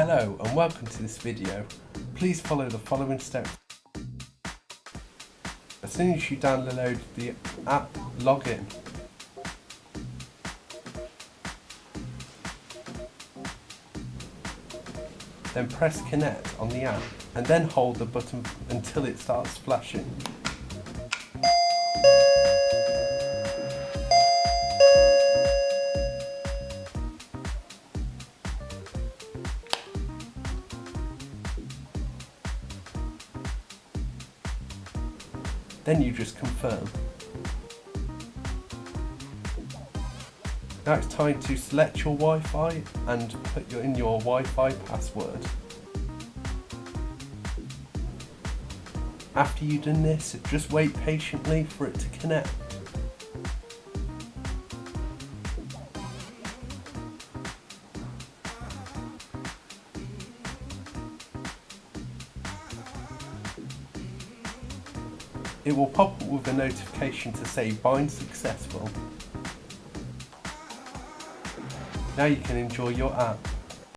Hello and welcome to this video. Please follow the following steps. As soon as you download the app, log in. Then press connect on the app and then hold the button until it starts flashing. Then you just confirm. Now it's time to select your Wi-Fi and put in your Wi-Fi password. After you've done this, just wait patiently for it to connect. It will pop up with a notification to say bind successful. Now you can enjoy your app.